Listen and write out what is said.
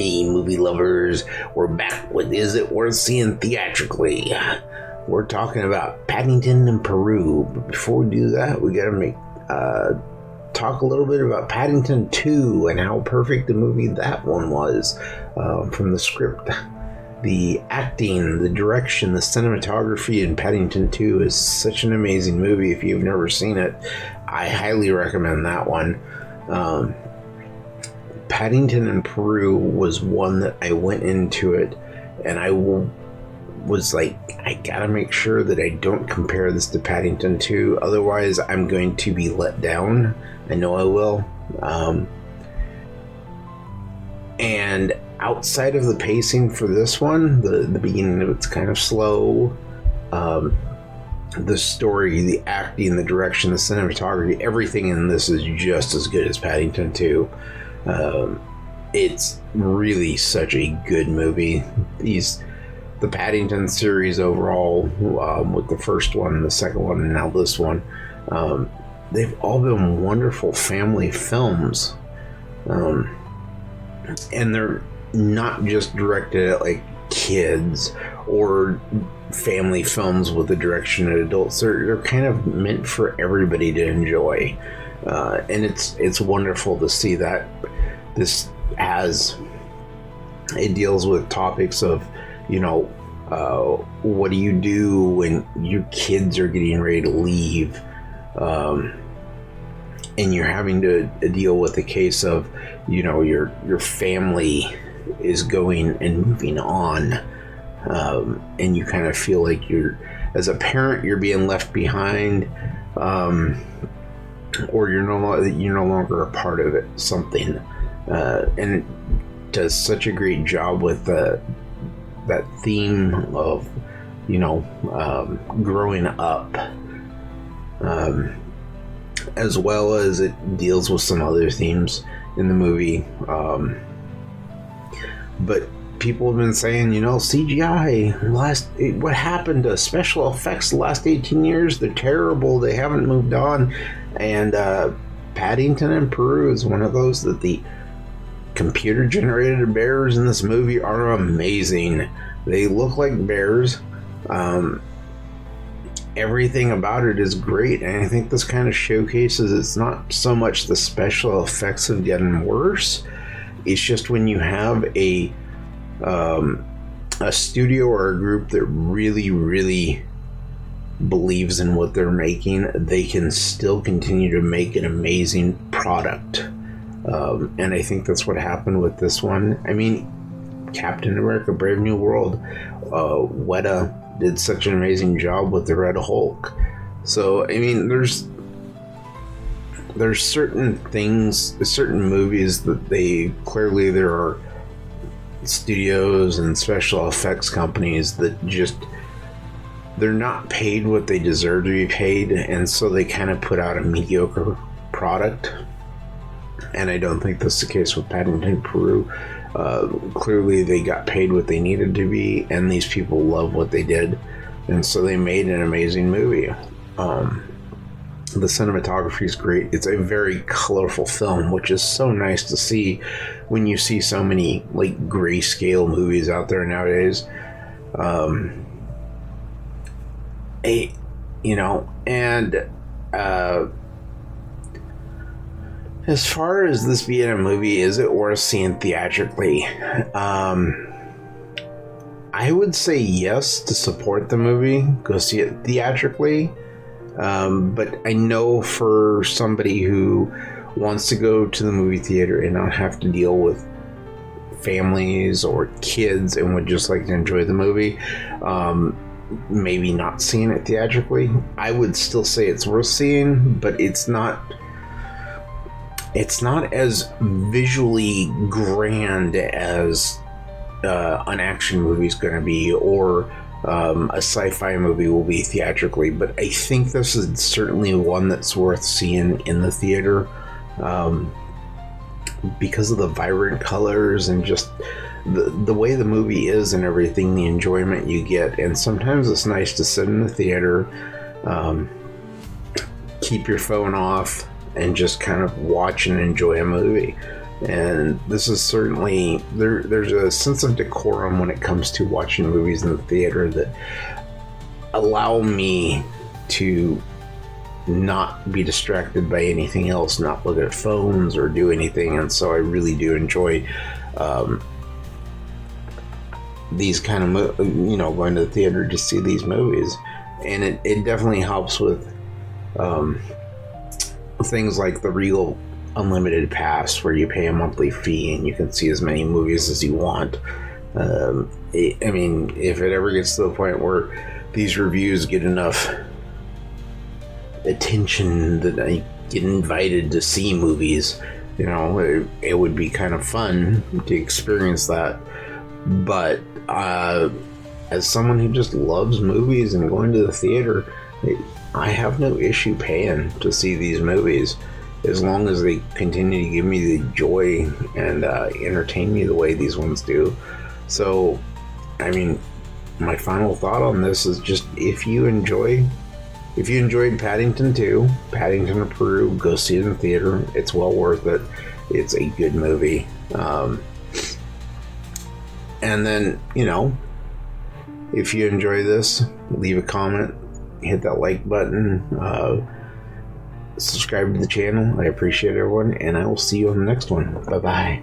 Hey, movie lovers, we're back with Is It Worth Seeing Theatrically? We're talking about Paddington and Peru, but before we do that, we gotta talk a little bit about Paddington 2 and how perfect the movie that one was. From the script, the acting, the direction, the cinematography in Paddington 2 is such an amazing movie. If you've never seen it, I highly recommend that one. Paddington in Peru was one that I went into it and I was like, I gotta make sure that I don't compare this to Paddington 2, otherwise I'm going to be let down. I know I will. And outside of the pacing for this one, the beginning of it's kind of slow. The story, the acting, the direction, the cinematography, everything in this is just as good as Paddington 2. It's really such a good movie. The Paddington series overall, with the first one, the second one, and now this one, they've all been wonderful family films. And they're not just directed at like kids or family films with the direction at adults. They're kind of meant for everybody to enjoy. And it's wonderful to see that it deals with topics of, what do you do when your kids are getting ready to leave, and you're having to deal with the case of, your family is going and moving on, and you kind of feel like as a parent, you're being left behind, or you're no longer a part of it, something. And it does such a great job with that theme of, growing up, as well as it deals with some other themes in the movie. But people have been saying, CGI, what happened to special effects the last 18 years? They're terrible. They haven't moved on. And Paddington and Peru is one of those that the computer-generated bears in this movie are amazing. They look like bears. Everything about it is great, and I think this kind of showcases it's not so much the special effects have gotten worse. It's just when you have a studio or a group that really, really believes in what they're making, they can still continue to make an amazing product. And I think that's what happened with this one. I mean, Captain America Brave New World, Weta did such an amazing job with the Red Hulk. So, I mean, there's certain things, certain movies that there are studios and special effects companies that they're not paid what they deserve to be paid, and so they kind of put out a mediocre product. And I don't think that's the case with Paddington Peru. Clearly they got paid what they needed to be, and these people love what they did, and so they made an amazing movie. The cinematography is great. It's a very colorful film, which is so nice to see when you see so many like grayscale movies out there nowadays. As far as this being a movie, is it worth seeing theatrically? I would say yes to support the movie. Go see it theatrically. But I know for somebody who wants to go to the movie theater and not have to deal with families or kids and would just like to enjoy the movie, maybe not seeing it theatrically, I would still say it's worth seeing, but it's not as visually grand as an action movie is going to be, or a sci-fi movie will be theatrically. But I think this is certainly one that's worth seeing in the theater, because of the vibrant colors and just the way the movie is and everything, the enjoyment you get. And sometimes it's nice to sit in the theater, keep your phone off, and just kind of watch and enjoy a movie. And this is certainly there's a sense of decorum when it comes to watching movies in the theater that allow me to not be distracted by anything else, not look at phones or do anything. And so I really do enjoy these kind of going to the theater to see these movies. And it definitely helps with things like the Regal Unlimited Pass, where you pay a monthly fee and you can see as many movies as you want. I mean, if it ever gets to the point where these reviews get enough attention that I get invited to see movies, it would be kind of fun to experience that. But as someone who just loves movies and going to the theater, I have no issue paying to see these movies, as long as they continue to give me the joy and entertain me the way these ones do. So, I mean, my final thought on this is just, if you enjoyed Paddington 2, Paddington of Peru, go see it in the theater. It's well worth it. It's a good movie. And then, if you enjoy this, leave a comment, hit that like button, subscribe to the channel. I appreciate everyone, and I will see you on the next one. Bye-bye.